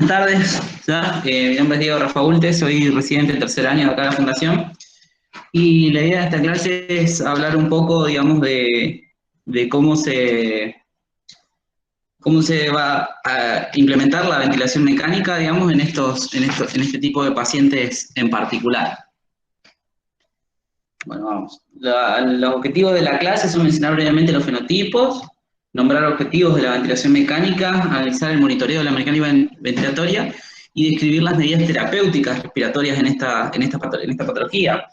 Tardes, ya. Mi nombre es Diego Rafa Ulte, soy residente del tercer año de acá de la Fundación. Y la idea de esta clase es hablar un poco, digamos, de cómo se va a implementar la ventilación mecánica, digamos, en este tipo de pacientes en particular. Bueno, vamos. Los objetivos de la clase son mencionar brevemente los fenotipos, nombrar objetivos de la ventilación mecánica, analizar el monitoreo de la mecánica ventilatoria y describir las medidas terapéuticas respiratorias en esta patología.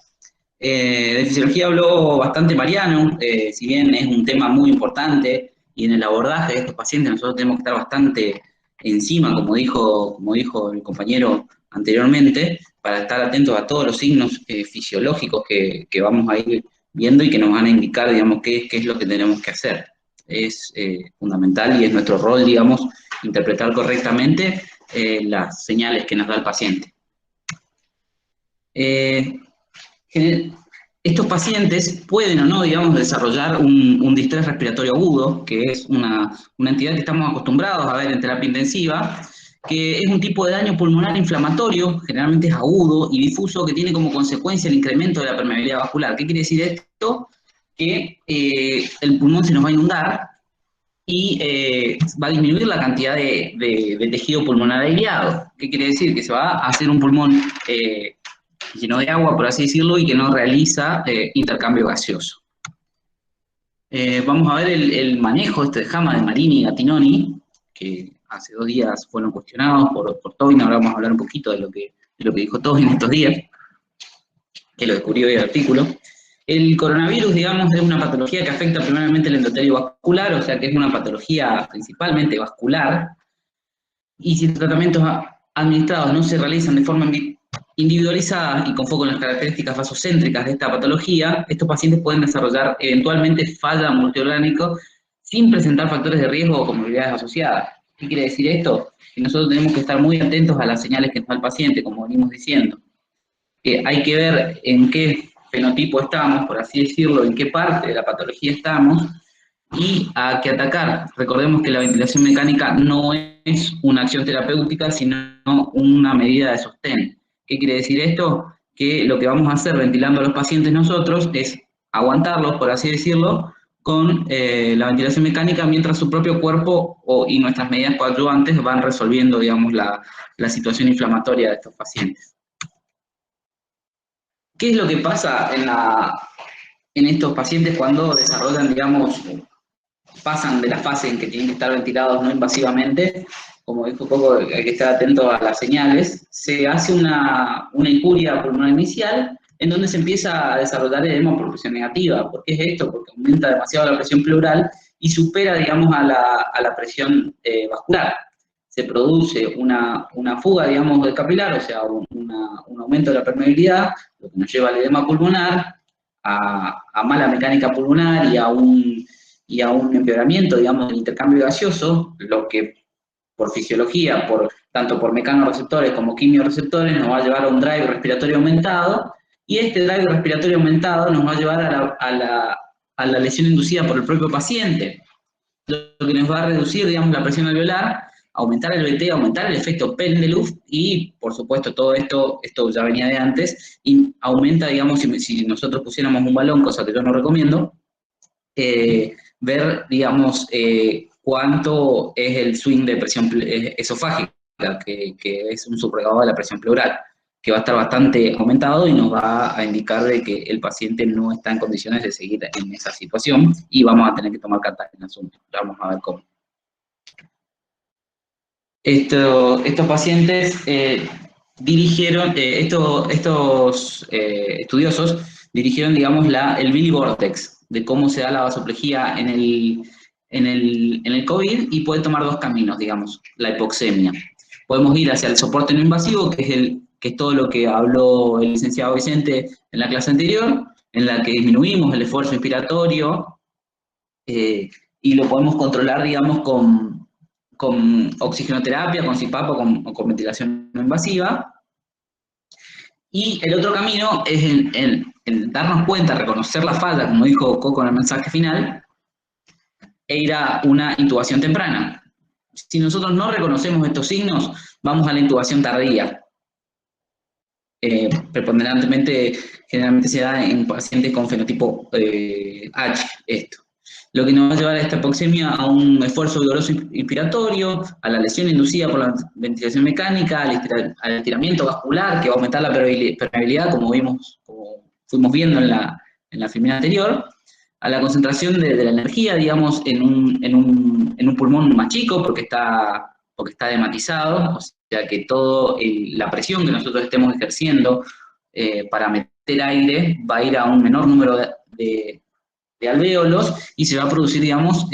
De fisiología habló bastante Mariano, si bien es un tema muy importante y en el abordaje de estos pacientes nosotros tenemos que estar bastante encima, como dijo el compañero anteriormente, para estar atentos a todos los signos fisiológicos que vamos a ir viendo y que nos van a indicar, digamos, qué es lo que tenemos que hacer. Es fundamental y es nuestro rol, digamos, interpretar correctamente las señales que nos da el paciente. Estos pacientes pueden o no, digamos, desarrollar un distrés respiratorio agudo, que es una entidad que estamos acostumbrados a ver en terapia intensiva, que es un tipo de daño pulmonar inflamatorio, generalmente es agudo y difuso, que tiene como consecuencia el incremento de la permeabilidad vascular. ¿Qué quiere decir esto? Que el pulmón se nos va a inundar y va a disminuir la cantidad de tejido pulmonar aireado. ¿Qué quiere decir? Que se va a hacer un pulmón lleno de agua, por así decirlo, y que no realiza intercambio gaseoso. Vamos a ver el manejo de JAMA de Marini y Gattinoni, que hace 2 días fueron cuestionados por Tobin. Ahora vamos a hablar un poquito de lo que dijo Tobin estos días, que lo descubrió hoy el artículo. El coronavirus, digamos, es una patología que afecta primeramente el endotelio vascular, o sea que es una patología principalmente vascular, y si los tratamientos administrados no se realizan de forma individualizada y con foco en las características vasocéntricas de esta patología, estos pacientes pueden desarrollar eventualmente falla multiorgánico sin presentar factores de riesgo o comorbilidades asociadas. ¿Qué quiere decir esto? Que nosotros tenemos que estar muy atentos a las señales que nos da el paciente, como venimos diciendo. Hay que ver en qué fenotipo estamos, por así decirlo, en qué parte de la patología estamos, y a qué atacar. Recordemos que la ventilación mecánica no es una acción terapéutica, sino una medida de sostén. ¿Qué quiere decir esto? Que lo que vamos a hacer ventilando a los pacientes nosotros es aguantarlos, por así decirlo, con la ventilación mecánica, mientras su propio cuerpo y nuestras medidas coadyuvantes van resolviendo, digamos, la situación inflamatoria de estos pacientes. ¿Qué es lo que pasa en estos pacientes cuando desarrollan, digamos, pasan de la fase en que tienen que estar ventilados no invasivamente? Como dijo Coco, hay que estar atento a las señales. Se hace una injuria pulmonar inicial en donde se empieza a desarrollar edema por presión negativa. ¿Por qué es esto? Porque aumenta demasiado la presión pleural y supera, digamos, a la presión vascular. Se produce una fuga, digamos, del capilar, o sea, un aumento de la permeabilidad, lo que nos lleva al edema pulmonar, a mala mecánica pulmonar y a un empeoramiento, digamos, del intercambio gaseoso, lo que por fisiología, tanto por mecanorreceptores como quimioreceptores, nos va a llevar a un drive respiratorio aumentado, y este drive respiratorio aumentado nos va a llevar a la lesión inducida por el propio paciente, lo que nos va a reducir, digamos, la presión alveolar, aumentar el VT, aumentar el efecto Pendeluff, y por supuesto todo esto ya venía de antes, y aumenta, digamos, si nosotros pusiéramos un balón, cosa que yo no recomiendo, ver, digamos, cuánto es el swing de presión esofágica, que es un subrogado de la presión pleural, que va a estar bastante aumentado y nos va a indicar de que el paciente no está en condiciones de seguir en esa situación y vamos a tener que tomar cartas en el asunto. Vamos a ver cómo. Estos pacientes dirigieron, estos estudiosos dirigieron, digamos, el Billy Vortex, de cómo se da la vasoplejía en el COVID, y puede tomar 2 caminos, digamos, la hipoxemia. Podemos ir hacia el soporte no invasivo, que es todo lo que habló el licenciado Vicente en la clase anterior, en la que disminuimos el esfuerzo inspiratorio y lo podemos controlar, digamos, con oxigenoterapia, con CPAP o con ventilación no invasiva. Y el otro camino es el darnos cuenta, reconocer la falla, como dijo Coco en el mensaje final, e ir a una intubación temprana. Si nosotros no reconocemos estos signos, vamos a la intubación tardía. Preponderantemente, generalmente se da en pacientes con fenotipo H, esto. Lo que nos va a llevar a esta hipoxemia a un esfuerzo vigoroso inspiratorio, a la lesión inducida por la ventilación mecánica, al estiramiento vascular, que va a aumentar la permeabilidad, como fuimos viendo en la filmina anterior, a la concentración de la energía, digamos, en un pulmón más chico, porque está edematizado, o sea que toda la presión que nosotros estemos ejerciendo para meter aire va a ir a un menor número de alvéolos y se va a producir, digamos,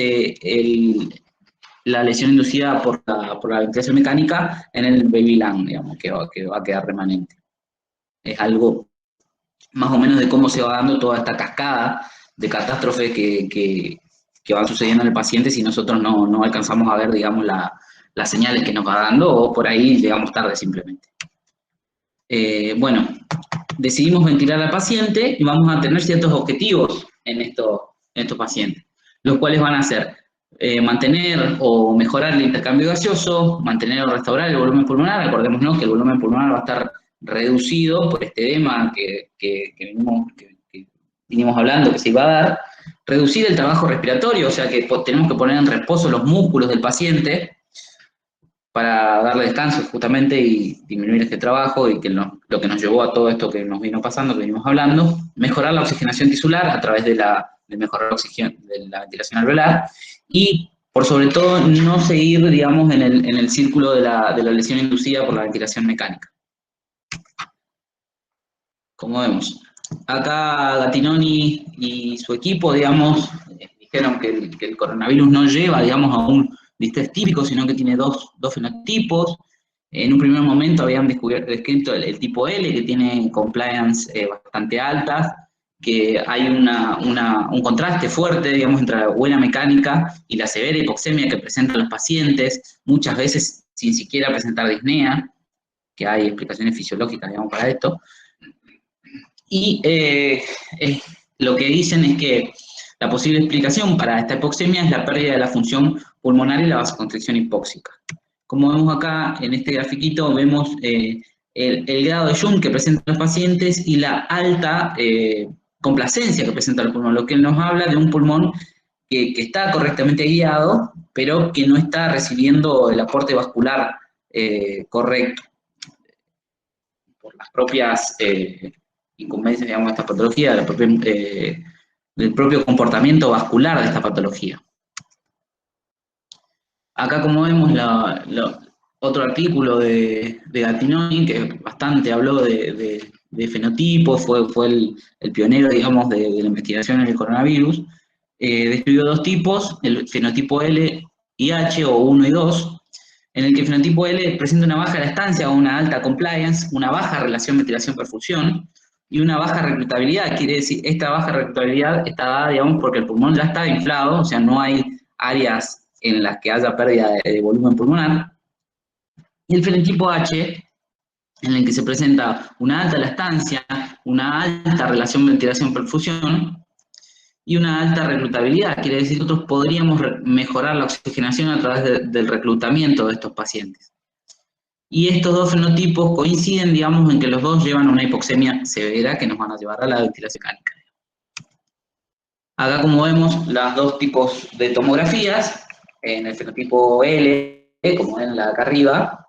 la lesión inducida por la ventilación mecánica en el baby lung, digamos, que va a quedar remanente. Es algo más o menos de cómo se va dando toda esta cascada de catástrofes que van sucediendo en el paciente si nosotros no alcanzamos a ver, digamos, las señales que nos va dando o por ahí llegamos tarde simplemente. Bueno, decidimos ventilar al paciente y vamos a tener ciertos objetivos en estos pacientes, los cuales van a ser mantener o mejorar el intercambio gaseoso, mantener o restaurar el volumen pulmonar. Acordémonos que el volumen pulmonar va a estar reducido por este edema que vinimos hablando que se iba a dar, reducir el trabajo respiratorio, o sea que tenemos que poner en reposo los músculos del paciente para darle descanso justamente y disminuir este trabajo y que lo que nos llevó a todo esto que nos vino pasando, que venimos hablando, mejorar la oxigenación tisular a través de mejorar la oxigenación de la ventilación alveolar y, por sobre todo, no seguir, digamos, en el círculo de la lesión inducida por la ventilación mecánica. Como vemos, acá Gattinoni y su equipo, digamos, dijeron que el coronavirus no lleva, digamos, a un distrés típico, sino que tiene dos fenotipos. En un primer momento habían descrito el tipo L, que tiene compliance bastante altas, que hay un contraste fuerte, digamos, entre la buena mecánica y la severa hipoxemia que presentan los pacientes, muchas veces sin siquiera presentar disnea, que hay explicaciones fisiológicas, digamos, para esto. Y lo que dicen es que la posible explicación para esta hipoxemia es la pérdida de la función pulmonar y la vasoconstricción hipóxica. Como vemos acá en este grafiquito, vemos el grado de Jung que presentan los pacientes y la alta complacencia que presenta el pulmón, lo que nos habla de un pulmón que está correctamente guiado, pero que no está recibiendo el aporte vascular correcto por las propias incumbencias, digamos, de esta patología, del propio comportamiento vascular de esta patología. Acá, como vemos, otro artículo de Gattinoni, que bastante habló de fenotipos, fue el pionero, digamos, de la investigación en el coronavirus, describió dos tipos, el fenotipo L y H, o 1 y 2, en el que el fenotipo L presenta una baja estancia o una alta compliance, una baja relación ventilación-perfusión, y una baja reclutabilidad. Quiere decir, esta baja reclutabilidad está dada, digamos, porque el pulmón ya está inflado, o sea, no hay áreas en las que haya pérdida de volumen pulmonar. Y el fenotipo H, en el que se presenta una alta lactancia, una alta relación ventilación-perfusión y una alta reclutabilidad. Quiere decir que nosotros podríamos mejorar la oxigenación a través del reclutamiento de estos pacientes. Y estos dos fenotipos coinciden, digamos, en que los dos llevan a una hipoxemia severa que nos van a llevar a la ventilación mecánica. Acá, como vemos, los dos tipos de tomografías, en el fenotipo L, como ven la de acá arriba,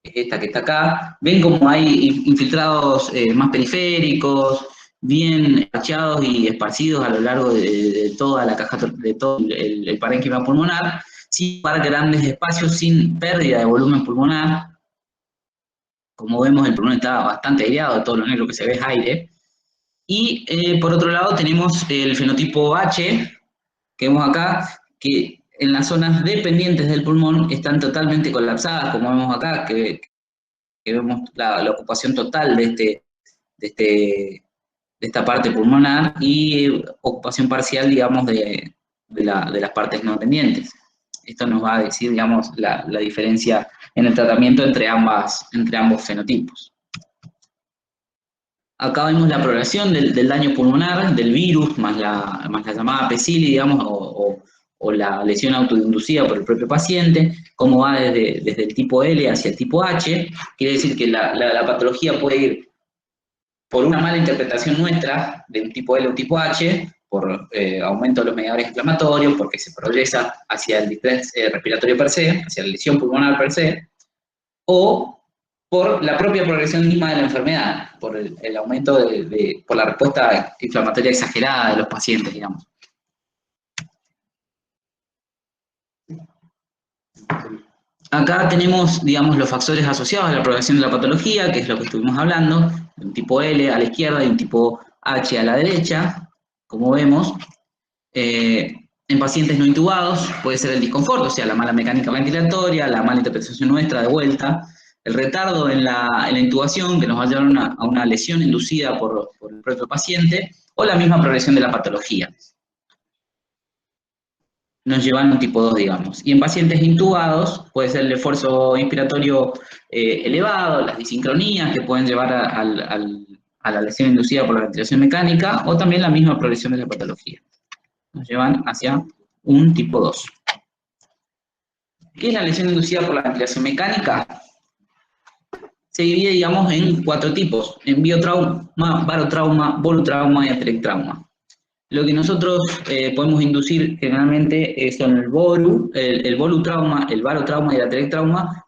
esta que está acá, ven como hay infiltrados más periféricos, bien achados y esparcidos a lo largo de toda la caja, de todo el parénquima pulmonar, sin ocupar grandes espacios, sin pérdida de volumen pulmonar. Como vemos, el pulmón está bastante aireado, todo lo negro que se ve es aire. Y por otro lado tenemos el fenotipo H, que vemos acá, que en las zonas dependientes del pulmón están totalmente colapsadas, como vemos acá, que vemos la ocupación total de esta parte pulmonar y ocupación parcial, digamos, de las partes no dependientes. Esto nos va a decir, digamos, la diferencia en el tratamiento entre ambos fenotipos. Acá vemos la progresión del daño pulmonar, del virus, más la llamada PECILI, digamos, o o la lesión autoinducida por el propio paciente, cómo va desde el tipo L hacia el tipo H. Quiere decir que la patología puede ir por una mala interpretación nuestra de un tipo L o un tipo H, por aumento de los mediadores inflamatorios, porque se progresa hacia el distrés respiratorio per se, hacia la lesión pulmonar per se, o por la propia progresión misma de la enfermedad, por el aumento por la respuesta inflamatoria exagerada de los pacientes, digamos. Acá tenemos, digamos, los factores asociados a la progresión de la patología, que es lo que estuvimos hablando, un tipo L a la izquierda y un tipo H a la derecha, como vemos. En pacientes no intubados puede ser el disconfort, o sea, la mala mecánica ventilatoria, la mala interpretación nuestra de vuelta, el retardo en la intubación que nos va a llevar a una lesión inducida por el propio paciente, o la misma progresión de la patología. Nos llevan a un tipo 2, digamos. Y en pacientes intubados puede ser el esfuerzo inspiratorio elevado, las disincronías que pueden llevar a la lesión inducida por la ventilación mecánica, o también la misma progresión de la patología. Nos llevan hacia un tipo 2. ¿Qué es la lesión inducida por la ventilación mecánica? Se divide, digamos, en 4 tipos: en biotrauma, barotrauma, volutrauma y atelectrauma. Lo que nosotros podemos inducir generalmente son el volutrauma, el barotrauma y el atelectrauma,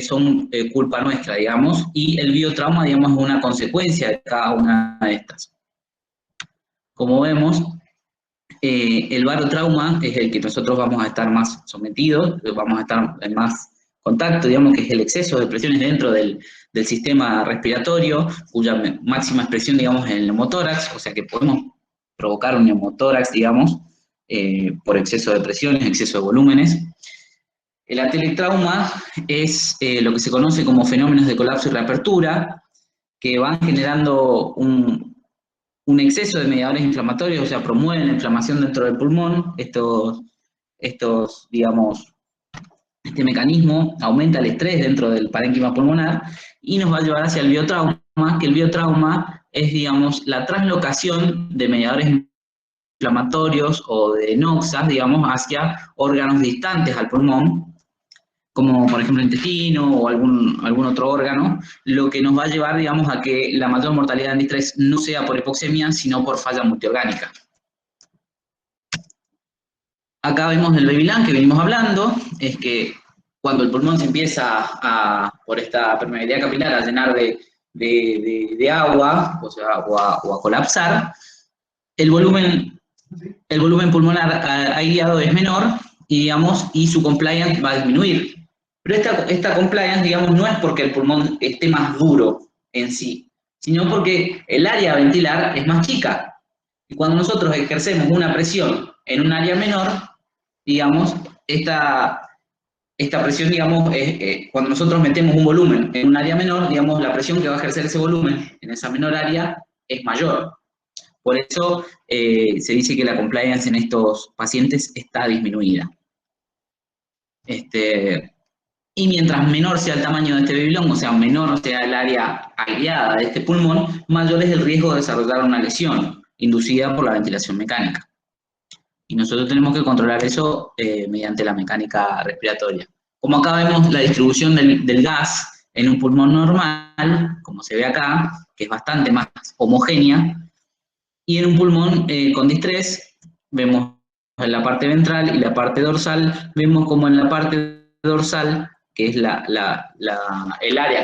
son culpa nuestra, digamos, y el biotrauma, digamos, es una consecuencia de cada una de estas. Como vemos, el barotrauma es el que nosotros vamos a estar más sometidos, vamos a estar en más contacto, digamos, que es el exceso de presiones dentro del sistema respiratorio, cuya máxima expresión, digamos, es el neumotórax, o sea que podemos provocar un neumotórax, digamos, por exceso de presiones, exceso de volúmenes. El atelectrauma es lo que se conoce como fenómenos de colapso y reapertura, que van generando un exceso de mediadores inflamatorios, o sea, promueven la inflamación dentro del pulmón. Digamos, este mecanismo aumenta el estrés dentro del parénquima pulmonar y nos va a llevar hacia el biotrauma, que el biotrauma es, digamos, la translocación de mediadores inflamatorios o de noxas, digamos, hacia órganos distantes al pulmón, como por ejemplo el intestino o algún otro órgano, lo que nos va a llevar, digamos, a que la mayor mortalidad en distrés no sea por hipoxemia, sino por falla multiorgánica. Acá vemos el baby lung que venimos hablando, es que cuando el pulmón se empieza por esta permeabilidad capilar a llenar de agua, o sea, o a colapsar, el volumen pulmonar aireado es menor y, digamos, y su compliance va a disminuir. Pero esta compliance, digamos, no es porque el pulmón esté más duro en sí, sino porque el área a ventilar es más chica. Y cuando nosotros ejercemos una presión en un área menor, digamos, esta presión, digamos, cuando nosotros metemos un volumen en un área menor, digamos, la presión que va a ejercer ese volumen en esa menor área es mayor. Por eso se dice que la compliance en estos pacientes está disminuida. Y mientras menor sea el tamaño de este baby lung, o sea, menor sea el área aireada de este pulmón, mayor es el riesgo de desarrollar una lesión inducida por la ventilación mecánica. Y nosotros tenemos que controlar eso mediante la mecánica respiratoria. Como acá vemos la distribución del gas en un pulmón normal, como se ve acá, que es bastante más homogénea, y en un pulmón con distrés, vemos en la parte ventral y la parte dorsal, vemos como en la parte dorsal, que es el área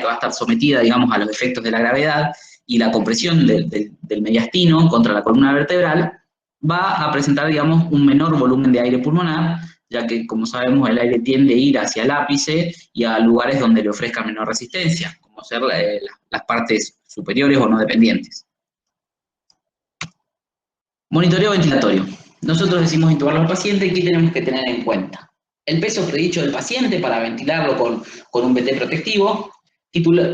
que va a estar sometida, digamos, a los efectos de la gravedad y la compresión del mediastino contra la columna vertebral, va a presentar, digamos, un menor volumen de aire pulmonar, ya que, como sabemos, el aire tiende a ir hacia el ápice y a lugares donde le ofrezca menor resistencia, como ser las partes superiores o no dependientes. Monitoreo ventilatorio. Nosotros decimos intubar al paciente, ¿qué tenemos que tener en cuenta? El peso predicho del paciente para ventilarlo con un VT protectivo,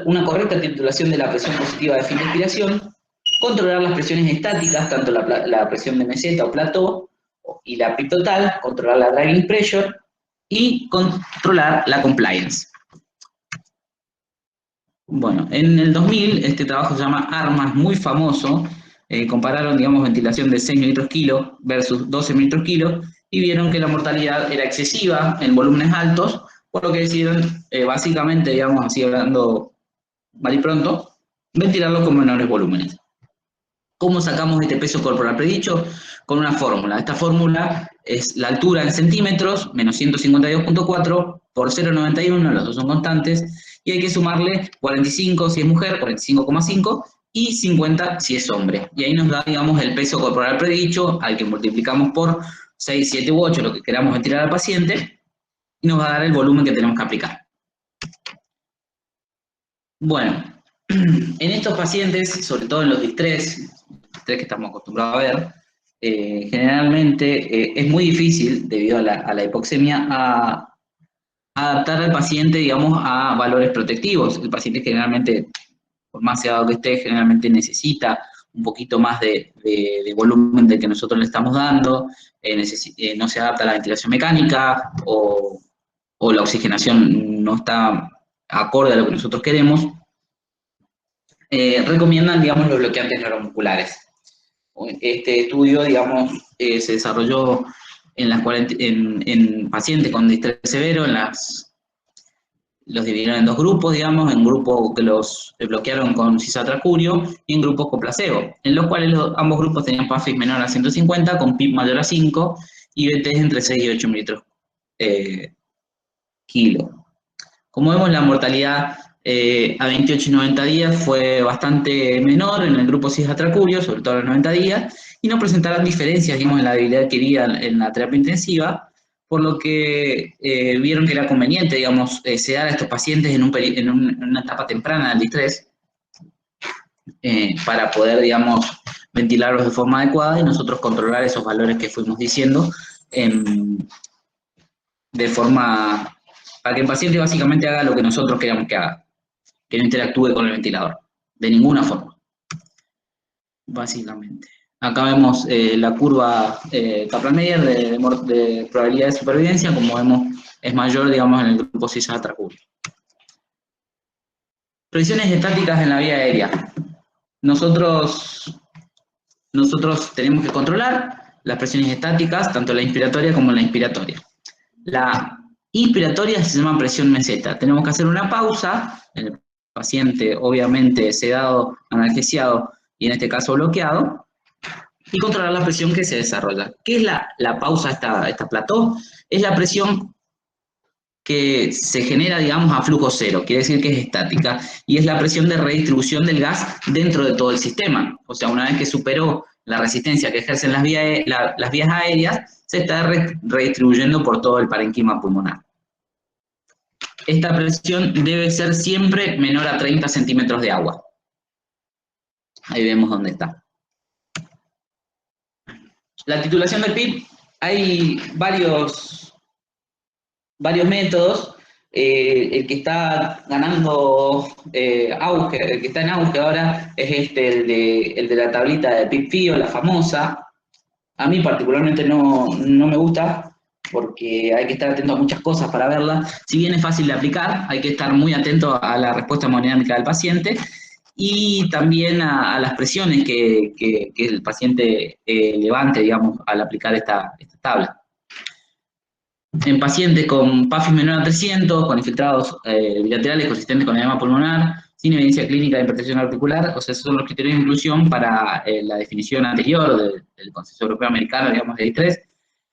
una correcta titulación de la presión positiva de fin de expiración, controlar las presiones estáticas, tanto la presión de meseta o plató y la PIP total, controlar la driving pressure y controlar la compliance. Bueno, en el 2000 este trabajo se llama ARMAS, muy famoso. Compararon, digamos, ventilación de 6 mililitros kilo versus 12 mililitros kilo y vieron que la mortalidad era excesiva en volúmenes altos, por lo que decidieron, básicamente, digamos, así hablando mal y pronto, ventilarlo con menores volúmenes. ¿Cómo sacamos este peso corporal predicho? Con una fórmula. Esta fórmula es la altura en centímetros, menos 152.4 por 0,91, los dos son constantes, y hay que sumarle 45 si es mujer, 45,5, y 50 si es hombre. Y ahí nos da, digamos, el peso corporal predicho, al que multiplicamos por 6, 7 u 8, lo que queramos ventilar al paciente, y nos va a dar el volumen que tenemos que aplicar. Bueno, en estos pacientes, sobre todo en los distrés que estamos acostumbrados a ver, generalmente es muy difícil, debido a la hipoxemia, a adaptar al paciente, digamos, a valores protectivos. El paciente generalmente, por más sedado que esté, generalmente necesita un poquito más de volumen del que nosotros le estamos dando, no se adapta a la ventilación mecánica o la oxigenación no está acorde a lo que nosotros queremos. Recomiendan, digamos, los bloqueantes neuromusculares. Este estudio, digamos, se desarrolló en pacientes con distrés severo, los dividieron en dos grupos, digamos, en grupos que los bloquearon con cisatracurio y en grupos con placebo, en los cuales ambos grupos tenían PAFIS menor a 150, con PIB mayor a 5 y BTs entre 6 y 8 mililitros kilo. Como vemos, la mortalidad a 28 y 90 días fue bastante menor en el grupo cisatracurio, sobre todo a los 90 días, y no presentaron diferencias, digamos, en la debilidad adquirida en la terapia intensiva, por lo que vieron que era conveniente, digamos, sedar a estos pacientes en una etapa temprana del distrés, para poder, digamos, ventilarlos de forma adecuada y nosotros controlar esos valores que fuimos diciendo de forma para que el paciente básicamente haga lo que nosotros queramos que haga, que no interactúe con el ventilador, de ninguna forma, básicamente. Acá vemos la curva Kaplan-Meier de probabilidad de supervivencia, como vemos es mayor, digamos, en el grupo cisatracurio. Presiones estáticas en la vía aérea. Nosotros tenemos que controlar las presiones estáticas, tanto la inspiratoria como la inspiratoria. La inspiratoria se llama presión meseta. Tenemos que hacer una pausa, el paciente obviamente sedado, analgesiado y en este caso bloqueado, y controlar la presión que se desarrolla. ¿Qué es la pausa, esta plató? Es la presión que se genera, digamos, a flujo cero, quiere decir que es estática, y es la presión de redistribución del gas dentro de todo el sistema. O sea, una vez que superó la resistencia que ejercen las vías aéreas, se está redistribuyendo por todo el parénquima pulmonar. Esta presión debe ser siempre menor a 30 centímetros de agua. Ahí vemos dónde está. La titulación del PIB, hay varios métodos. El que está ganando auge, el que está en auge ahora es el de la tablita de PIB-FIO, la famosa. A mí particularmente no me gusta porque hay que estar atento a muchas cosas para verla. Si bien es fácil de aplicar, hay que estar muy atento a la respuesta hemodinámica del paciente y también a las presiones que el paciente levante, digamos, al aplicar esta tabla. En pacientes con PAFIS menor a 300, con infiltrados bilaterales consistentes con edema pulmonar, sin evidencia clínica de hipertensión articular, o sea, esos son los criterios de inclusión para la definición anterior del Consejo Europeo Americano, digamos, de distrés,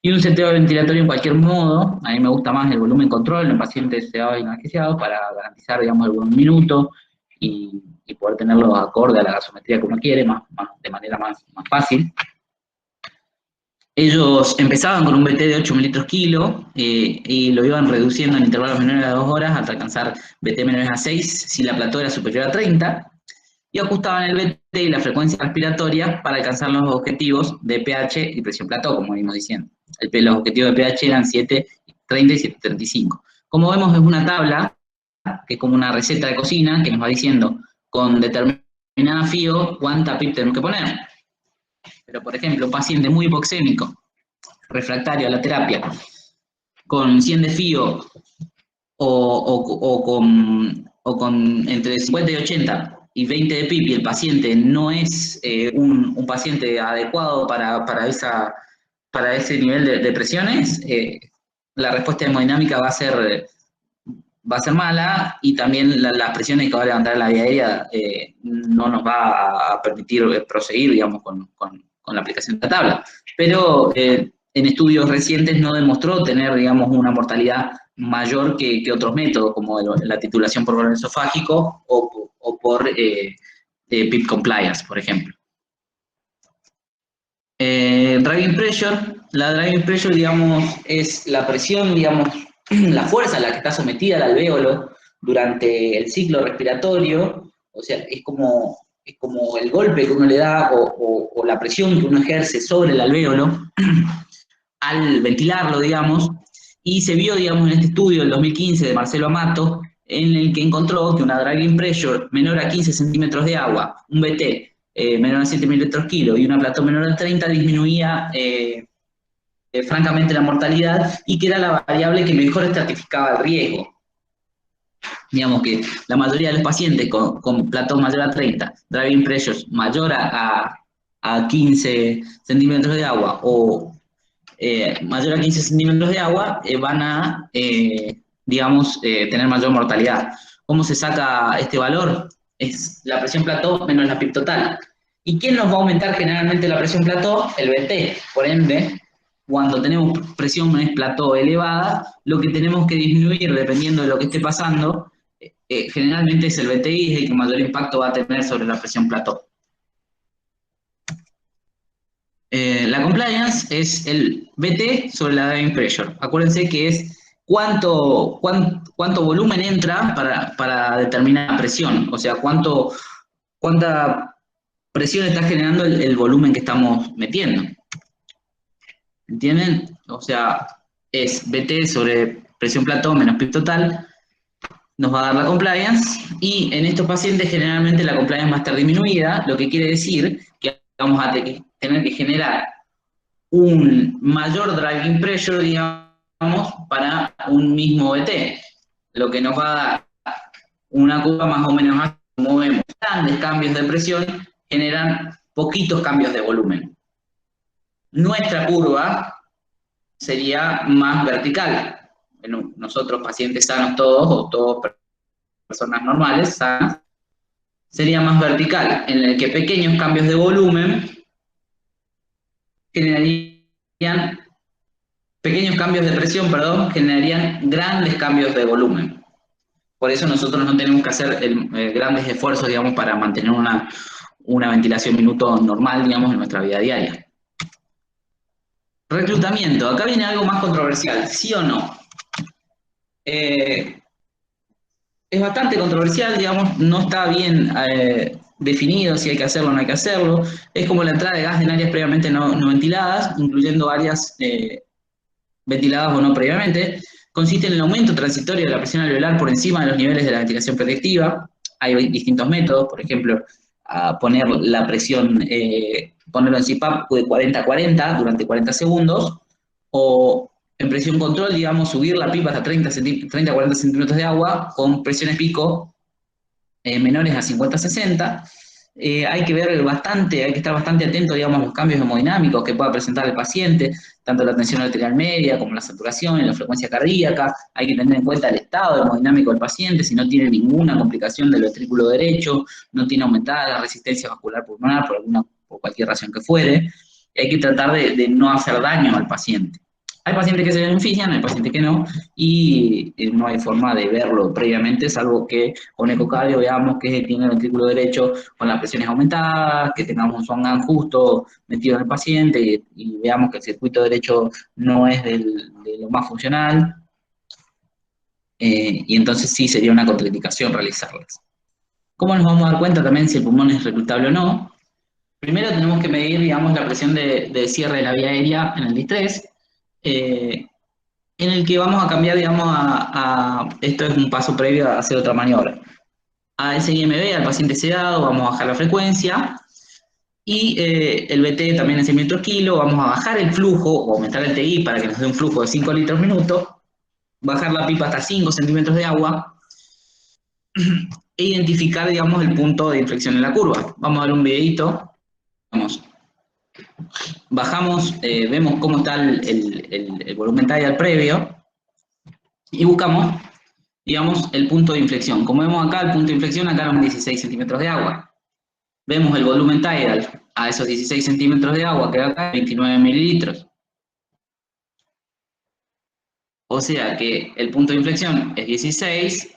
y un seteo ventilatorio en cualquier modo. A mí me gusta más el volumen control en pacientes sedados y analgesiados para garantizar, digamos, algún minuto y poder tenerlo acorde a la gasometría que uno quiere, de manera más fácil. Ellos empezaban con un BT de 8 mililitros kilo y lo iban reduciendo en intervalos menores a 2 horas hasta alcanzar BT menores a 6 si la plató era superior a 30 y ajustaban el BT y la frecuencia respiratoria para alcanzar los objetivos de pH y presión plató, como venimos diciendo. Los objetivos de pH eran 7,30 y 7,35. Como vemos, es una tabla que es como una receta de cocina que nos va diciendo con determinada FIO cuánta PIB tenemos que poner. Pero, por ejemplo, un paciente muy hipoxémico, refractario a la terapia, con 100 de FIO o con entre 50 y 80 y 20 de PIB, y el paciente no es un paciente adecuado para para ese nivel de presiones, la respuesta hemodinámica va a ser mala, y también las presiones que va a levantar la vía aérea no nos va a permitir proseguir, digamos, con la aplicación de la tabla. Pero en estudios recientes no demostró tener, digamos, una mortalidad mayor que otros métodos, como la titulación por volumen esofágico o por PIP compliance, por ejemplo. Driving pressure, la driving pressure, digamos, es la presión, digamos, la fuerza a la que está sometida el alvéolo durante el ciclo respiratorio, o sea, es como el golpe que uno le da o la presión que uno ejerce sobre el alvéolo al ventilarlo, digamos, y se vio, digamos, en este estudio del 2015 de Marcelo Amato, en el que encontró que una driving pressure menor a 15 centímetros de agua, un BT menor a 7 mililitros kilo y una plató menor a 30 disminuía francamente la mortalidad, y que era la variable que mejor estratificaba el riesgo. Digamos que la mayoría de los pacientes con plató mayor a 30, driving pressures mayor a 15 centímetros de agua o mayor a 15 centímetros de agua van a, digamos, tener mayor mortalidad. ¿Cómo se saca este valor? Es la presión plató menos la PIB total. ¿Y quién nos va a aumentar generalmente la presión plató? El BT. Por ende, cuando tenemos presiones plató elevada, lo que tenemos que disminuir, dependiendo de lo que esté pasando, generalmente es el BTI, es el que mayor impacto va a tener sobre la presión plató. La compliance es el BT sobre la driving pressure. Acuérdense que es cuánto volumen entra para determinar la presión, o sea, cuánta presión está generando el volumen que estamos metiendo. ¿Entienden? O sea, es BT sobre presión plató menos PIB total, nos va a dar la compliance, y en estos pacientes generalmente la compliance va a estar disminuida, lo que quiere decir que vamos a tener que generar un mayor driving pressure, digamos, para un mismo BT, lo que nos va a dar una curva más o menos así. Como vemos, grandes cambios de presión generan poquitos cambios de volumen. Nuestra curva sería más vertical. Bueno, nosotros, pacientes sanos todos, o todas personas normales, sanas, sería más vertical, en el que pequeños cambios de volumen generarían, pequeños cambios de presión, perdón, generarían grandes cambios de volumen. Por eso nosotros no tenemos que hacer grandes esfuerzos, digamos, para mantener una ventilación minuto normal, digamos, en nuestra vida diaria. Reclutamiento. Acá viene algo más controversial, ¿sí o no? Es bastante controversial, digamos, no está bien definido si hay que hacerlo o no hay que hacerlo. Es como la entrada de gas en áreas previamente no ventiladas, incluyendo áreas ventiladas o no previamente. Consiste en el aumento transitorio de la presión alveolar por encima de los niveles de la ventilación protectiva. Hay distintos métodos, por ejemplo, poner la presión, ponerlo en CPAP de 40 a 40 durante 40 segundos, o en presión control, digamos, subir la pipa hasta 30 a 40 centímetros de agua con presiones pico menores a 50 a 60. Hay que ver bastante, hay que estar bastante atento, digamos, a los cambios hemodinámicos que pueda presentar el paciente, tanto la tensión arterial media como la saturación y la frecuencia cardíaca. Hay que tener en cuenta el estado hemodinámico del paciente, si no tiene ninguna complicación del ventrículo derecho, no tiene aumentada la resistencia vascular pulmonar por cualquier razón que fuere. Y hay que tratar de no hacer daño al paciente. Hay pacientes que se benefician, hay pacientes que no, y no hay forma de verlo previamente, salvo que con ecocardio veamos que tiene el ventrículo derecho con las presiones aumentadas, que tengamos un Swan-Ganz justo metido en el paciente, y veamos que el circuito derecho no es de lo más funcional, y entonces sí sería una contraindicación realizarlas. ¿Cómo nos vamos a dar cuenta también si el pulmón es reclutable o no? Primero tenemos que medir, digamos, la presión de cierre de la vía aérea en el distrés, en el que vamos a cambiar, digamos, esto es un paso previo a hacer otra maniobra. A SIMB, al paciente sedado, vamos a bajar la frecuencia, y el BT también en 100 metros kilo, vamos a bajar el flujo, o aumentar el TI para que nos dé un flujo de 5 litros minuto, bajar la pipa hasta 5 centímetros de agua, e identificar, digamos, el punto de inflexión en la curva. Vamos a ver un videito. bajamos, vemos cómo está el volumen tidal previo y buscamos, digamos, el punto de inflexión. Como vemos acá, el punto de inflexión acá eran 16 centímetros de agua. Vemos el volumen tidal a esos 16 centímetros de agua, que acá 29 mililitros. O sea que el punto de inflexión es 16,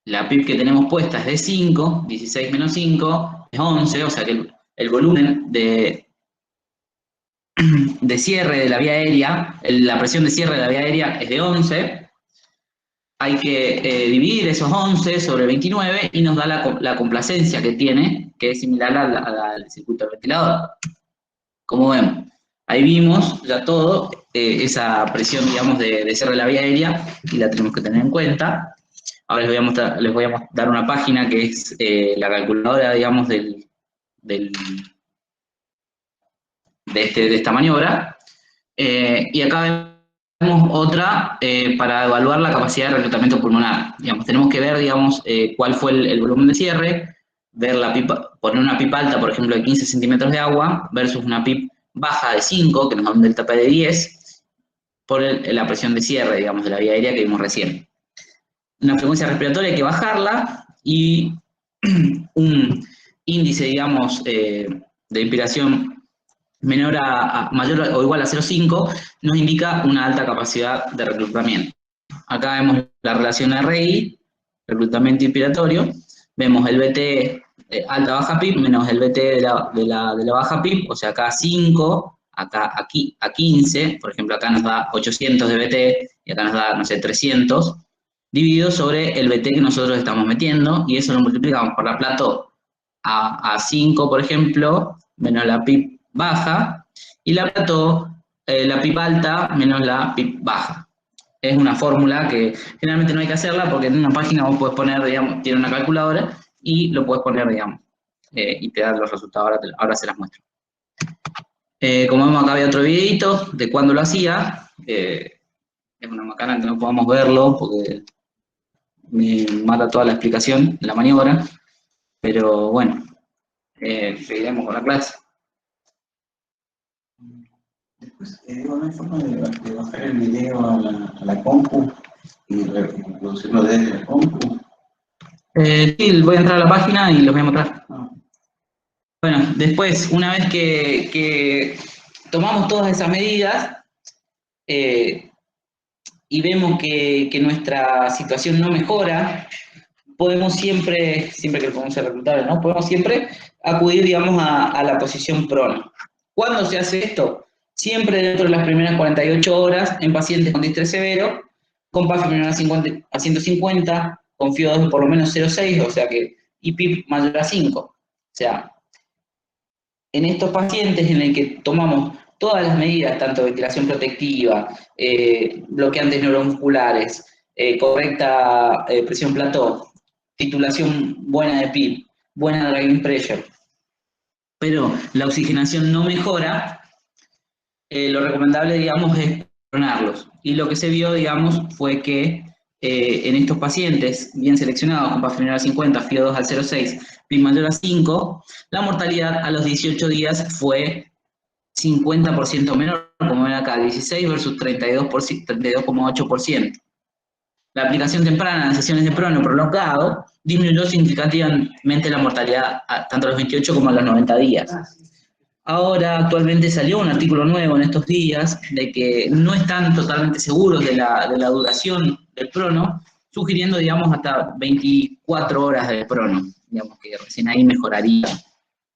la PIB que tenemos puesta es de 5, 16 menos 5 es 11, o sea que el volumen de cierre de la vía aérea, la presión de cierre de la vía aérea es de 11. Hay que dividir esos 11 sobre 29 y nos da la complacencia que tiene, que es similar al circuito del ventilador. Como vemos, ahí vimos ya todo, esa presión, digamos, de cierre de la vía aérea, y la tenemos que tener en cuenta. Ahora les voy a dar una página que es la calculadora, digamos, de esta maniobra. Y acá vemos otra para evaluar la capacidad de reclutamiento pulmonar. Digamos, tenemos que ver, digamos, cuál fue el volumen de cierre, ver la pipa, poner una pipa alta, por ejemplo, de 15 centímetros de agua, versus una pipa baja de 5, que nos da un delta P de 10, por la presión de cierre, digamos, de la vía aérea que vimos recién. Una frecuencia respiratoria hay que bajarla, y un índice, digamos, de inspiración mayor o igual a 0,5 nos indica una alta capacidad de reclutamiento. Acá vemos la relación RI, reclutamiento inspiratorio, vemos el BT alta-baja PIB menos el BT de la baja PIB, o sea, acá 5, acá aquí a 15, por ejemplo, acá nos da 800 de BT y acá nos da, no sé, 300, dividido sobre el BT que nosotros estamos metiendo, y eso lo multiplicamos por la plató a 5, por ejemplo, menos la PIB baja, y la plató, la PIB alta menos la PIB baja. Es una fórmula que generalmente no hay que hacerla, porque en una página vos podés poner, digamos, tiene una calculadora, y lo podés poner, digamos, y te da los resultados. Ahora se las muestro. Como vemos acá había otro videito de cuando lo hacía. Es una macana que no podamos verlo, porque me mata toda la explicación de la maniobra, pero bueno, seguiremos con la clase. Después, no hay forma de bajar el video a la compu y reproducirlo desde la compu. Sí, voy a entrar a la página y los voy a mostrar. No. Bueno, después, una vez que tomamos todas esas medidas y vemos que nuestra situación no mejora, podemos siempre que lo podemos ser reclutables, ¿no? Podemos siempre acudir, digamos, a la posición prono. ¿Cuándo se hace esto? Siempre dentro de las primeras 48 horas en pacientes con distrés severo, con PAF menor a 150, con FIO2 por lo menos 0,6, o sea que, y PIB mayor a 5. O sea, en estos pacientes en el que tomamos todas las medidas, tanto ventilación protectiva, bloqueantes neuromusculares, correcta presión plató, titulación buena de PIB, buena driving pressure, pero la oxigenación no mejora, lo recomendable, digamos, es pronarlos. Y lo que se vio, digamos, fue que en estos pacientes bien seleccionados, con PAF menor a 50, FIO2 al 0,6, PIB mayor a 5, la mortalidad a los 18 días fue 50% menor, como ven acá, 16 versus 32,8%. La aplicación temprana de sesiones de prono prolongado disminuyó significativamente la mortalidad tanto a los 28 como a los 90 días. Ahora, actualmente salió un artículo nuevo en estos días de que no están totalmente seguros de la duración del prono, sugiriendo, digamos, hasta 24 horas de prono. Digamos que recién ahí mejoraría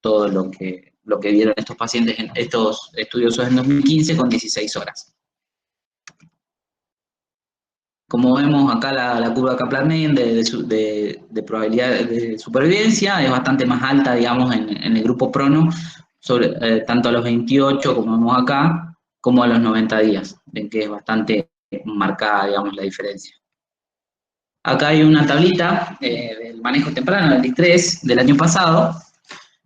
todo lo que vieron estos pacientes, estos estudiosos en 2015, con 16 horas. Como vemos acá, la curva Kaplan-Meier de probabilidad de supervivencia es bastante más alta, digamos, en el grupo prono, tanto a los 28, como vemos acá, como a los 90 días. Ven que es bastante marcada, digamos, la diferencia. Acá hay una tablita del manejo temprano del distrés del año pasado.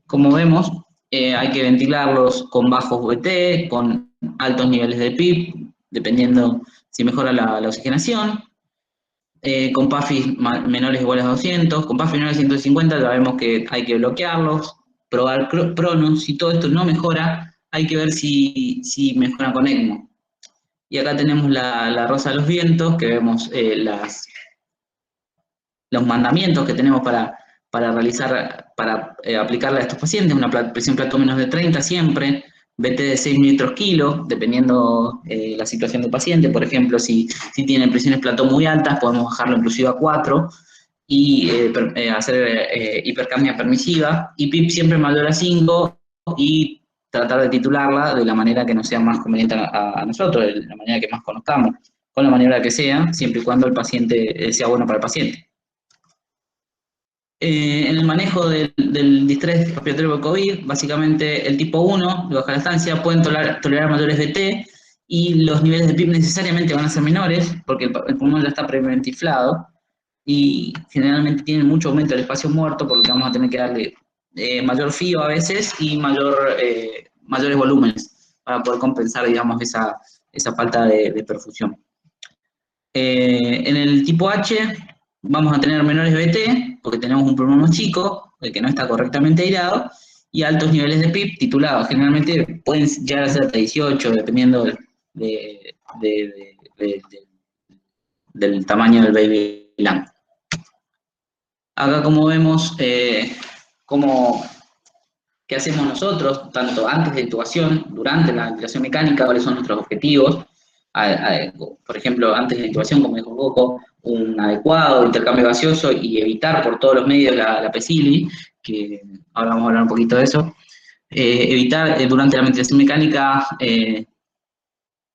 Como vemos, hay que ventilarlos con bajos VT, con altos niveles de PIB, dependiendo si mejora la oxigenación, con PAFIs menores o iguales a 200, con PAFIs menores a 150 ya vemos que hay que bloquearlos, probar pronos. Si todo esto no mejora, hay que ver si mejora con ECMO. Y acá tenemos la rosa de los vientos, que vemos los mandamientos que tenemos para realizar, para aplicarle a estos pacientes, una presión plató menos de 30 siempre, BT de 6 mililitros kilo, dependiendo la situación del paciente. Por ejemplo, si tiene presiones plató muy altas, podemos bajarlo inclusive a 4 y hacer hipercapnia permisiva, y PIP siempre mayor a 5 y tratar de titularla de la manera que nos sea más conveniente a nosotros, de la manera que más conozcamos, con la maniobra que sea, siempre y cuando el paciente sea bueno para el paciente. En el manejo del distrés respiratorio por COVID, básicamente el tipo 1, de baja estancia, pueden tolerar mayores BT y los niveles de PIB necesariamente van a ser menores porque el pulmón ya está previamente inflado y generalmente tienen mucho aumento del espacio muerto, por lo que vamos a tener que darle mayor fío a veces y mayores volúmenes para poder compensar, digamos, esa falta de perfusión. En el tipo H vamos a tener menores BT, porque tenemos un pulmón más chico, el que no está correctamente aireado, y altos niveles de PIB titulados. Generalmente pueden llegar a ser hasta 18, dependiendo del tamaño del baby lung. Acá como vemos, qué hacemos nosotros, tanto antes de intubación, durante la ventilación mecánica, cuáles son nuestros objetivos. Por ejemplo, antes de la intubación, como dijo Coco, un adecuado intercambio gaseoso y evitar por todos los medios la PECILI, que ahora vamos a hablar un poquito de eso. Evitar durante la ventilación mecánica,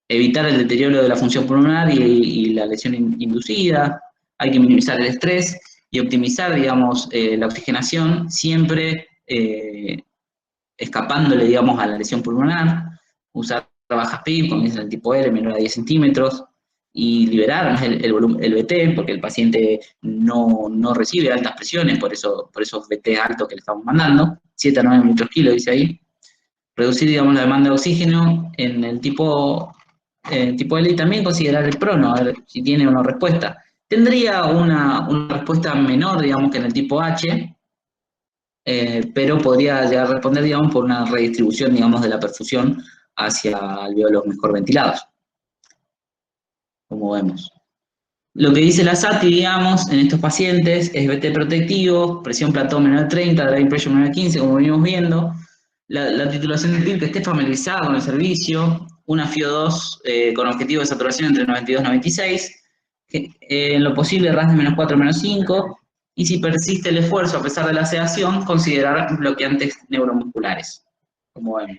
evitar el deterioro de la función pulmonar y la lesión inducida. Hay que minimizar el estrés y optimizar, digamos, la oxigenación, siempre escapándole, digamos, a la lesión pulmonar, usar bajas PIB, como dice el tipo L, menor a 10 centímetros, y liberar más el BT, porque el paciente no recibe altas presiones por esos BT altos que le estamos mandando, 7 a 9 mililitros kilo, dice ahí. Reducir, digamos, la demanda de oxígeno en el tipo L y también considerar el prono, a ver si tiene una respuesta. Tendría una respuesta menor, digamos, que en el tipo H, pero podría llegar a responder, digamos, por una redistribución, digamos, de la perfusión hacia alveolos mejor ventilados, como vemos. Lo que dice la SATI, digamos, en estos pacientes es BT protectivo, presión plató menor de 30, drive pressure menor de 15, como venimos viendo, la titulación del PIB que esté familiarizada con el servicio, una FIO2 con objetivo de saturación entre 92 y 96, en lo posible RAS de menos 4 menos 5, y si persiste el esfuerzo a pesar de la sedación, considerar bloqueantes neuromusculares, como vemos.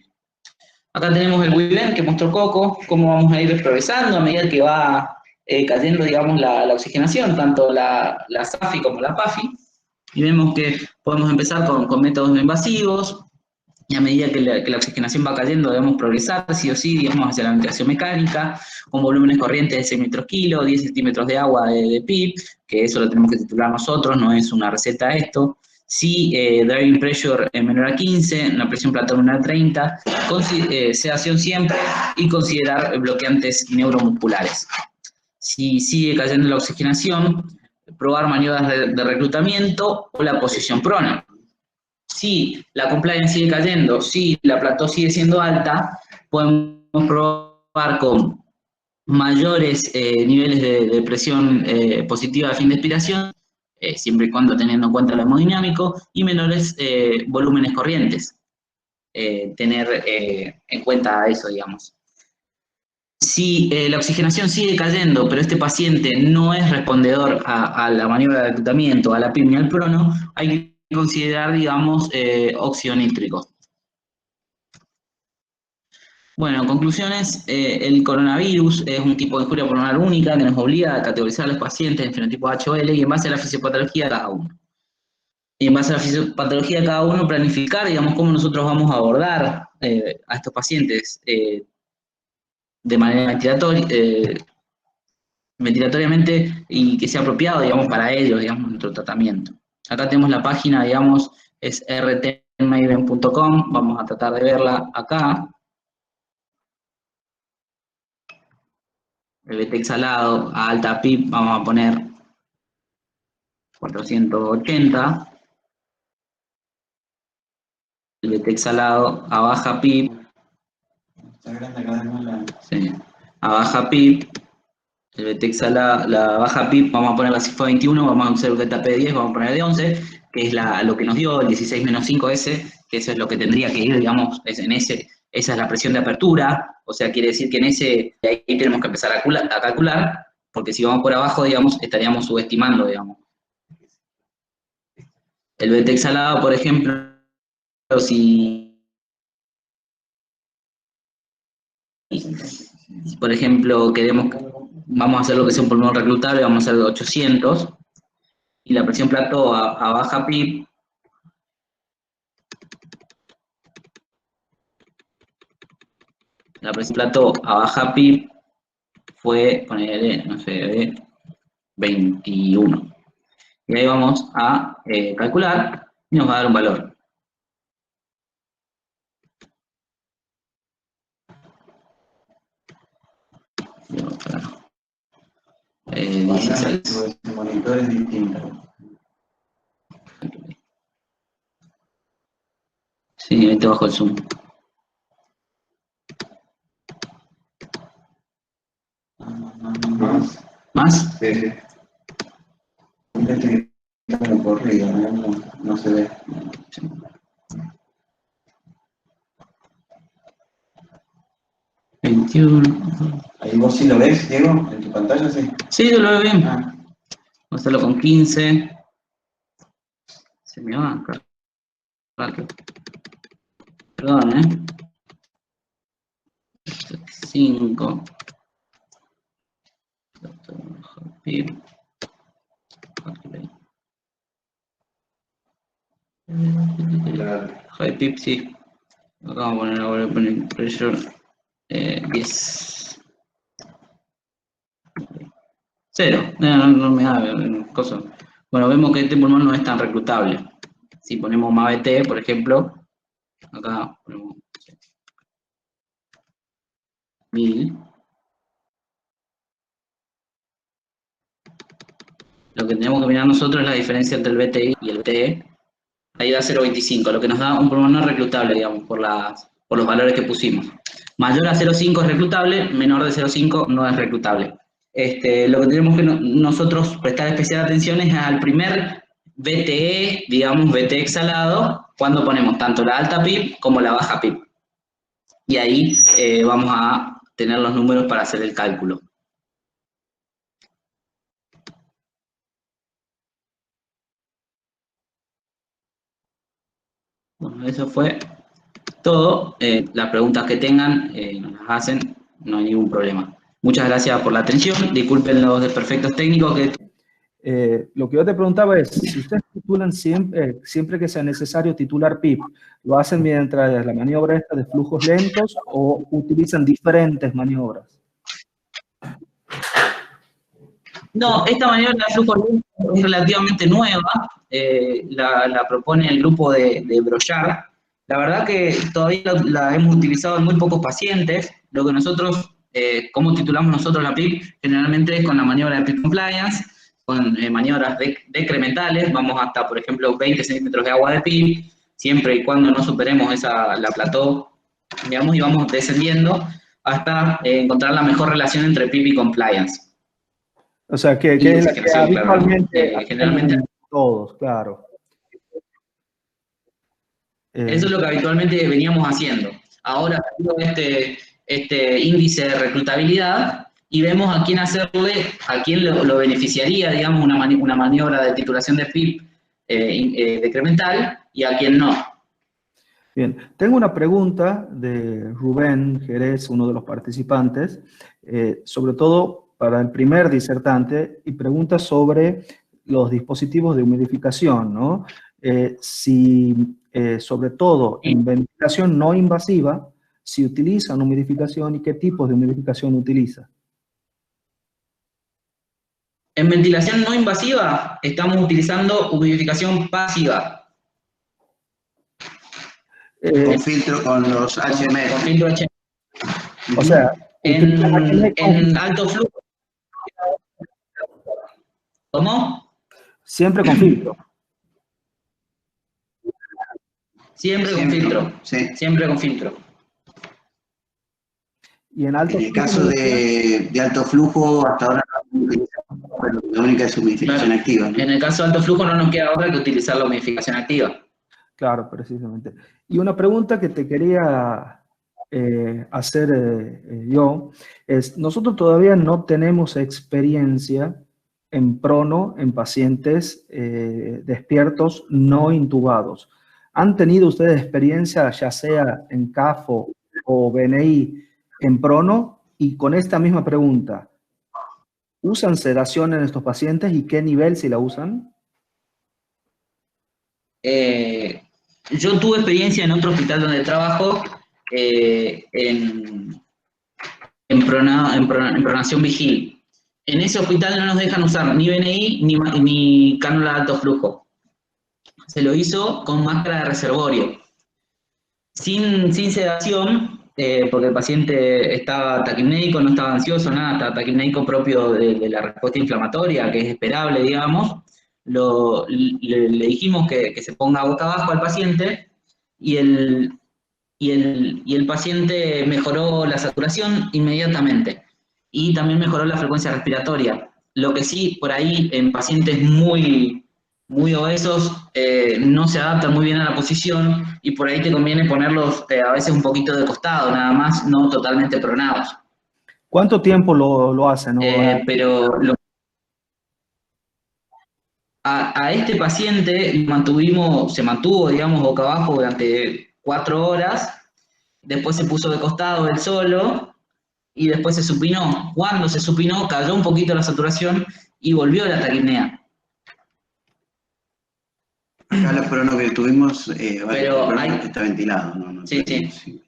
Acá tenemos el WIVEN que mostró Coco, cómo vamos a ir progresando a medida que va cayendo, digamos, la oxigenación, tanto la SAFI como la PAFI, y vemos que podemos empezar con métodos no invasivos, y a medida que la oxigenación va cayendo debemos progresar, sí o sí, digamos, hacia la ventilación mecánica, con volúmenes corrientes de 6 litros kilo, 10 centímetros de agua de PIB, que eso lo tenemos que titular nosotros, no es una receta esto. Sí, driving pressure menor a 15, una presión plató menor a 30, sedación siempre y considerar bloqueantes neuromusculares. Si sigue cayendo la oxigenación, probar maniobras de reclutamiento o la posición prona. Si la compliance sigue cayendo, si la plató sigue siendo alta, podemos probar con mayores niveles de presión positiva de fin de expiración, siempre y cuando teniendo en cuenta el hemodinámico, y menores volúmenes corrientes. Tener en cuenta eso, digamos. Si la oxigenación sigue cayendo, pero este paciente no es respondedor a la maniobra de reclutamiento, a la PIB ni al prono, hay que considerar, digamos, óxido nítrico. Bueno, conclusiones, el coronavirus es un tipo de injuria pulmonar única que nos obliga a categorizar a los pacientes en fenotipo H o L y en base a la fisiopatología de cada uno. Y en base a la fisiopatología de cada uno, planificar, digamos, cómo nosotros vamos a abordar a estos pacientes de manera ventilatoriamente y que sea apropiado, digamos, para ellos, digamos, nuestro tratamiento. Acá tenemos la página, digamos, es rtmaven.com, vamos a tratar de verla acá. El BT exhalado a alta PIB vamos a poner 480. El BT exhalado a baja PIB Está grande cada vez más la... Sí. A baja PIB, el BTX a la baja PIB, vamos a poner la cifra 21, vamos a hacer el delta P de 10, vamos a poner de 11, que es lo que nos dio el 16 menos 5S, que eso es lo que tendría que ir, digamos, esa es la presión de apertura, o sea, quiere decir que de ahí tenemos que empezar a calcular, porque si vamos por abajo, digamos, estaríamos subestimando, digamos. El BTX al lado, por ejemplo, si por ejemplo vamos a hacer lo que sea un pulmón reclutable, vamos a hacer de 800, y la presión plató a baja PIB fue, ponerle, no sé, de 21. Y ahí vamos a calcular y nos va a dar un valor. El 16. monitor es distinto. Sí, ahí te bajo el zoom. Más. ¿Más? Sí, sí. Este que está como corrido, no se ve. Sí. 21. Ahí vos sí lo ves, Diego, en tu pantalla, sí. Sí, yo lo veo bien. Ah. Vamos a hacerlo con 15. Se me va a cargar. Perdón, 5. High pip, sí. Acá vamos a poner ahora el pressure 10. 0. No me da cosa. Bueno, vemos que este pulmón no es tan reclutable. Si ponemos MAVT, por ejemplo, acá ponemos 1000. Lo que tenemos que mirar nosotros es la diferencia entre el BTI y el BTE. Ahí da 0,25, lo que nos da un pulmón no reclutable, digamos, por los valores que pusimos. Mayor a 0,5 es reclutable, menor de 0,5 no es reclutable. Lo que tenemos que nosotros prestar especial atención es al primer BTE, digamos, BTE exhalado, cuando ponemos tanto la alta PIB como la baja PIB. Y ahí vamos a tener los números para hacer el cálculo. Bueno, eso fue todo. Las preguntas que tengan nos las hacen, no hay ningún problema. Muchas gracias por la atención. Disculpen los desperfectos técnicos que... Lo que yo te preguntaba es, si ustedes titulan siempre que sea necesario titular PIP, ¿lo hacen mediante la maniobra esta de flujos lentos o utilizan diferentes maniobras? No, esta maniobra de flujo es relativamente nueva, la propone el grupo de Brochard. La verdad que todavía la hemos utilizado en muy pocos pacientes. Lo que nosotros, cómo titulamos nosotros la PIP, generalmente es con la maniobra de PIP Compliance, con maniobras decrementales, vamos hasta, por ejemplo, 20 centímetros de agua de PIP, siempre y cuando no superemos la plató, digamos, y vamos descendiendo hasta encontrar la mejor relación entre PIP y Compliance. O sea, que es la que habitualmente claro. Generalmente todos, claro. Eso es lo que habitualmente veníamos haciendo. Ahora tenemos este índice de reclutabilidad y vemos a quién lo beneficiaría, digamos, una maniobra de titulación de PIP decremental y a quién no. Bien, tengo una pregunta de Rubén Jerez, uno de los participantes, sobre todo para el primer disertante, y pregunta sobre los dispositivos de humidificación, ¿no? Sobre todo en ventilación no invasiva, si utilizan humidificación y qué tipos de humidificación utiliza. En ventilación no invasiva estamos utilizando humidificación pasiva. Con filtro, con los HMF. Con filtro HMF. O sea, en alto flujo. ¿Cómo? Siempre con filtro. Siempre con filtro. Sí. Siempre con filtro. Y en alto En el flujo, caso de alto flujo, hasta ahora la única es humidificación Claro. activa, ¿no? En el caso de alto flujo no nos queda otra que utilizar la humidificación activa. claro, precisamente. Y una pregunta que te quería hacer yo es, nosotros todavía no tenemos experiencia en prono en pacientes despiertos no intubados. ¿Han tenido ustedes experiencia, ya sea en CAFO o BNI, en prono? Y con esta misma pregunta, ¿usan sedación en estos pacientes y qué nivel si la usan? Yo tuve experiencia en otro hospital donde trabajo en pronación vigil. En ese hospital no nos dejan usar ni BNI ni cánula de alto flujo. Se lo hizo con máscara de reservorio. Sin sedación, porque el paciente estaba taquipnéico, no estaba ansioso, nada, estaba taquipnéico propio de la respuesta inflamatoria, que es esperable, digamos. Le dijimos que se ponga boca abajo al paciente y el paciente mejoró la saturación inmediatamente y también mejoró la frecuencia respiratoria. Lo que sí, por ahí en pacientes muy obesos no se adaptan muy bien a la posición y por ahí te conviene ponerlos a veces un poquito de costado, nada más, no totalmente pronados. ¿Cuánto tiempo lo hacen? Pero a este paciente se mantuvo, digamos, boca abajo durante 4 horas, después se puso de costado él solo y después se supinó. Cuando se supinó, cayó un poquito la saturación y volvió la taquipnea. Acá los pronos que tuvimos, Pero está ventilado, ¿no? No sí, tenemos, sí.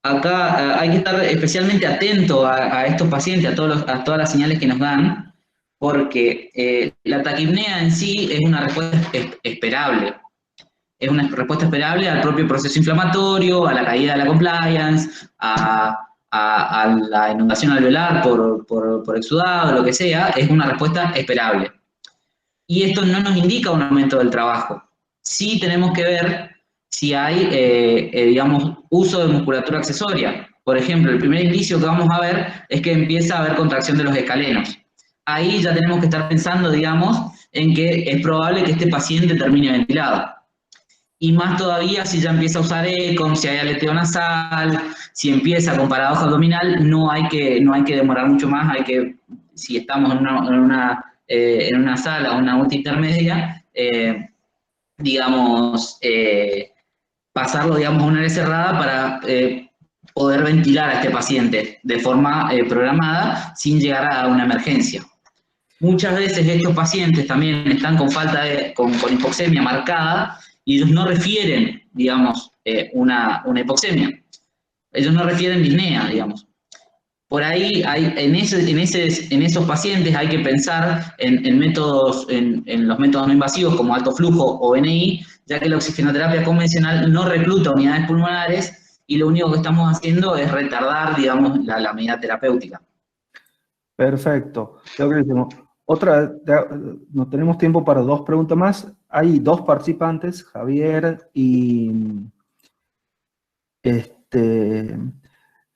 Acá hay que estar especialmente atento a estos pacientes, a todas las señales que nos dan, porque la taquipnea en sí es una respuesta esperable. Es una respuesta esperable al propio proceso inflamatorio, a la caída de la compliance, a la inundación alveolar por exudado, lo que sea, es una respuesta esperable. Y esto no nos indica un aumento del trabajo. Sí tenemos que ver si hay, digamos, uso de musculatura accesoria. Por ejemplo, el primer indicio que vamos a ver es que empieza a haber contracción de los escalenos. Ahí ya tenemos que estar pensando, digamos, en que es probable que este paciente termine ventilado. Y más todavía si ya empieza a usar ECOM, si hay aleteo nasal, si empieza con paradoja abdominal, no hay que demorar mucho más, si estamos en una sala o una UTI intermedia, digamos, pasarlo, digamos, a una área cerrada para poder ventilar a este paciente de forma programada sin llegar a una emergencia. Muchas veces estos pacientes también están con hipoxemia marcada y ellos no refieren, digamos, una hipoxemia. Ellos no refieren disnea, digamos. Por ahí, en esos pacientes hay que pensar en los métodos no invasivos como alto flujo o BNI, ya que la oxigenoterapia convencional no recluta unidades pulmonares y lo único que estamos haciendo es retardar, digamos, la medida terapéutica. Perfecto. No tenemos tiempo para 2 preguntas más. Hay 2 participantes, Javier y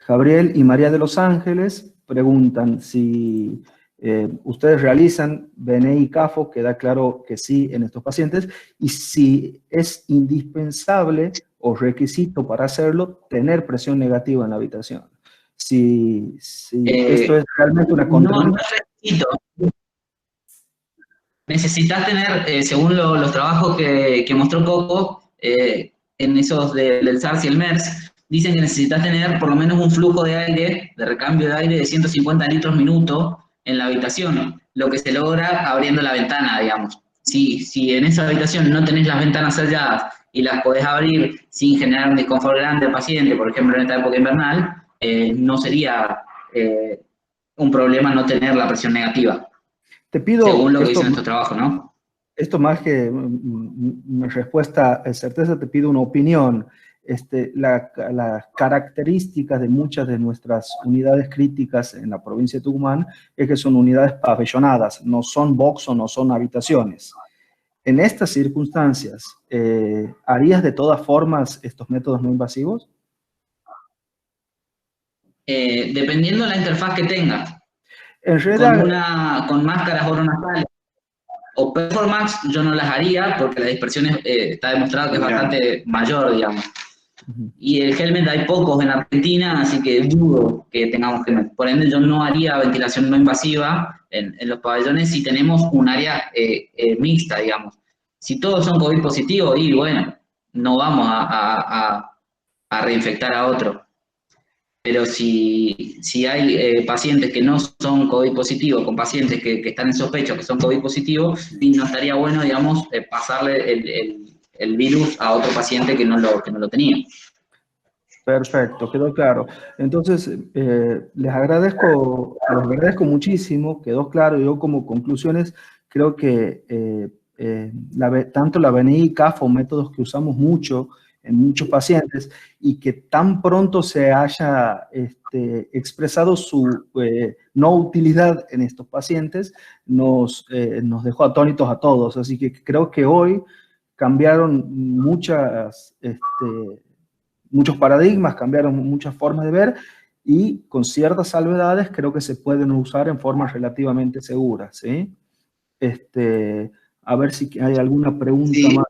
Gabriel y María de los Ángeles, preguntan si ustedes realizan BNI y CAFO, queda claro que sí en estos pacientes, y si es indispensable o requisito para hacerlo tener presión negativa en la habitación. Si esto es realmente una No es requisito. Necesitas tener, según los trabajos que mostró Coco, en esos del SARS y el MERS, dicen que necesitas tener por lo menos un flujo de aire, de recambio de aire de 150 litros minuto en la habitación, lo que se logra abriendo la ventana, digamos. Si en esa habitación no tenés las ventanas selladas y las podés abrir sin generar un disconfort grande al paciente, por ejemplo en esta época invernal, no sería un problema no tener la presión negativa. Te pido, según lo que dicen estos trabajos, ¿no? Esto más que una respuesta certeza, te pido una opinión. Las características de muchas de nuestras unidades críticas en la provincia de Tucumán es que son unidades pabellonadas, no son box o no son habitaciones. En estas circunstancias, ¿harías de todas formas estos métodos no invasivos? Dependiendo de la interfaz que tengas. En realidad, Con máscaras oronasales o Performance yo no las haría porque la dispersión está demostrado que es bastante mayor, digamos. Y el helmet hay pocos en Argentina, así que dudo que tengamos helmet. Por ende, yo no haría ventilación no invasiva en los pabellones si tenemos un área mixta, digamos. Si todos son COVID positivos, y bueno, no vamos a reinfectar a otro. Pero si hay pacientes que no son COVID positivos, con pacientes que están en sospecha que son COVID positivos, sí, no estaría bueno, digamos, pasarle el virus a otro paciente que no lo tenía. perfecto, quedó claro. Entonces, les agradezco muchísimo, quedó claro. Yo como conclusiones creo que tanto la BNI y CAF son métodos que usamos mucho en muchos pacientes y que tan pronto se haya expresado su no utilidad en estos pacientes, nos dejó atónitos a todos. Así que creo que hoy cambiaron muchos paradigmas, cambiaron muchas formas de ver y con ciertas salvedades creo que se pueden usar en formas relativamente seguras, ¿sí? A ver si hay alguna pregunta Sí. más.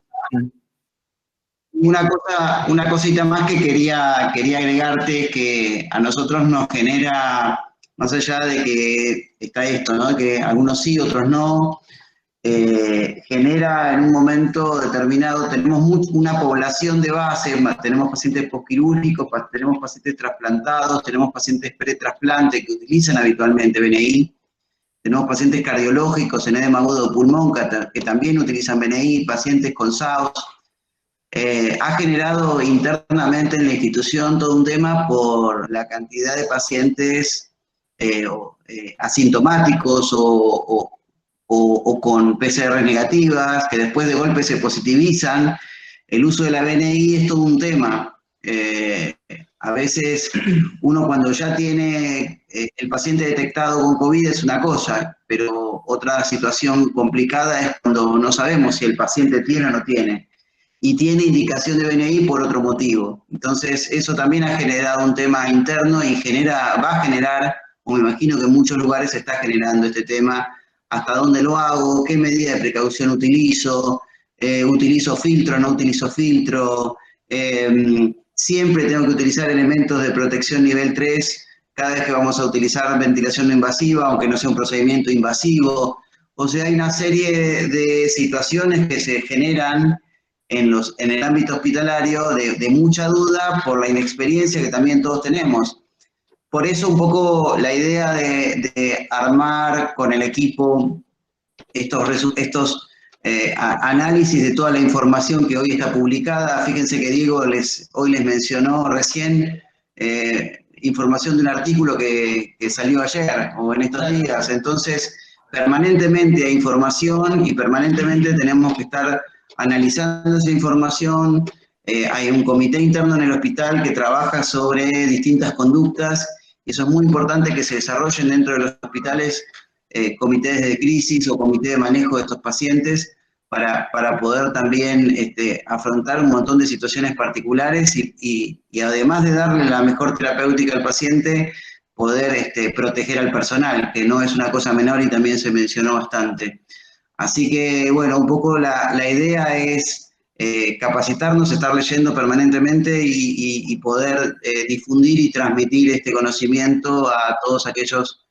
Una cosita más que quería agregarte, que a nosotros nos genera, más allá de que está esto, ¿no? Que algunos sí, otros no, genera en un momento determinado, tenemos una población de base, tenemos pacientes posquirúrgicos, tenemos pacientes trasplantados, tenemos pacientes pre-trasplante que utilizan habitualmente BNI, tenemos pacientes cardiológicos en edema agudo de pulmón que también utilizan BNI, pacientes con SAOS. Ha generado internamente en la institución todo un tema por la cantidad de pacientes asintomáticos o con PCR negativas, que después de golpe se positivizan. El uso de la BNI es todo un tema. A veces uno cuando ya tiene el paciente detectado con COVID es una cosa, pero otra situación complicada es cuando no sabemos si el paciente tiene o no tiene. Y tiene indicación de BNI por otro motivo. Entonces, eso también ha generado un tema interno y va a generar, o me imagino que en muchos lugares se está generando este tema, hasta dónde lo hago, qué medida de precaución utilizo, utilizo filtro, no utilizo filtro, siempre tengo que utilizar elementos de protección nivel 3 cada vez que vamos a utilizar ventilación no invasiva, aunque no sea un procedimiento invasivo. O sea, hay una serie de situaciones que se generan en el ámbito hospitalario de mucha duda por la inexperiencia que también todos tenemos. Por eso un poco la idea de armar con el equipo estos análisis de toda la información que hoy está publicada. Fíjense que Diego hoy les mencionó recién información de un artículo que salió ayer o en estos días. Entonces, permanentemente hay información y permanentemente tenemos que estar analizando esa información. Hay un comité interno en el hospital que trabaja sobre distintas conductas y eso es muy importante que se desarrollen dentro de los hospitales comités de crisis o comité de manejo de estos pacientes para poder también afrontar un montón de situaciones particulares y además de darle la mejor terapéutica al paciente, poder proteger al personal, que no es una cosa menor y también se mencionó bastante. Así que, bueno, un poco la idea es capacitarnos, estar leyendo permanentemente y poder difundir y transmitir este conocimiento a todos aquellos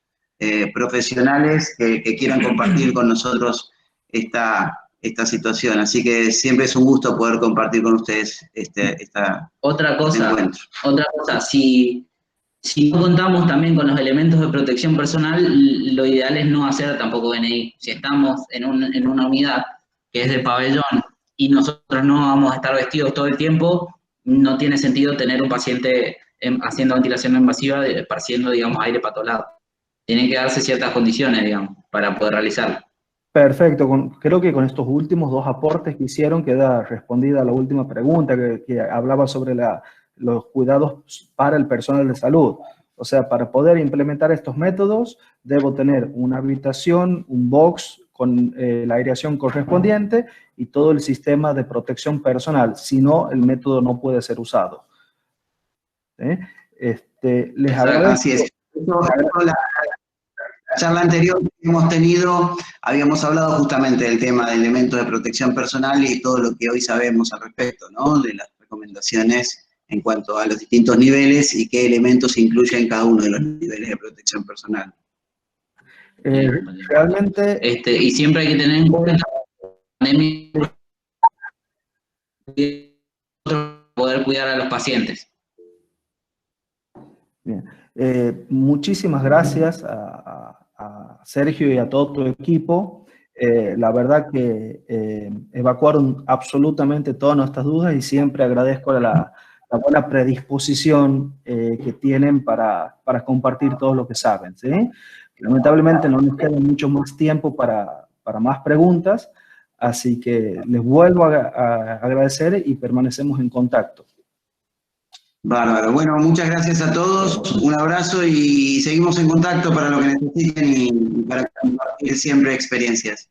profesionales que quieran compartir con nosotros esta situación. Así que siempre es un gusto poder compartir con ustedes Otra cosa, si no contamos también con los elementos de protección personal, lo ideal es no hacer tampoco BNI. Si estamos en una unidad que es de pabellón y nosotros no vamos a estar vestidos todo el tiempo, no tiene sentido tener un paciente haciendo ventilación no invasiva, esparciendo, digamos, aire para todos lados. Tienen que darse ciertas condiciones, digamos, para poder realizarlo. Perfecto, creo que con estos últimos dos aportes que hicieron queda respondida la última pregunta que hablaba sobre los cuidados para el personal de salud. O sea, para poder implementar estos métodos, debo tener una habitación, un box con la aireación correspondiente y todo el sistema de protección personal. Si no, el método no puede ser usado. ¿Sí? Les agradezco. Así es. La charla anterior que hemos tenido, habíamos hablado justamente del tema de elementos de protección personal y todo lo que hoy sabemos al respecto, ¿no? De las recomendaciones en cuanto a los distintos niveles y qué elementos incluyen cada uno de los niveles de protección personal. Realmente... y siempre hay que tener en cuenta poder cuidar a los pacientes. Bien. Muchísimas gracias a Sergio y a todo tu equipo. La verdad que evacuaron absolutamente todas nuestras dudas y siempre agradezco la buena predisposición que tienen para compartir todo lo que saben, ¿sí? Lamentablemente no nos queda mucho más tiempo para más preguntas, así que les vuelvo a agradecer y permanecemos en contacto. Bárbaro. Bueno, muchas gracias a todos, un abrazo y seguimos en contacto para lo que necesiten y para compartir siempre experiencias.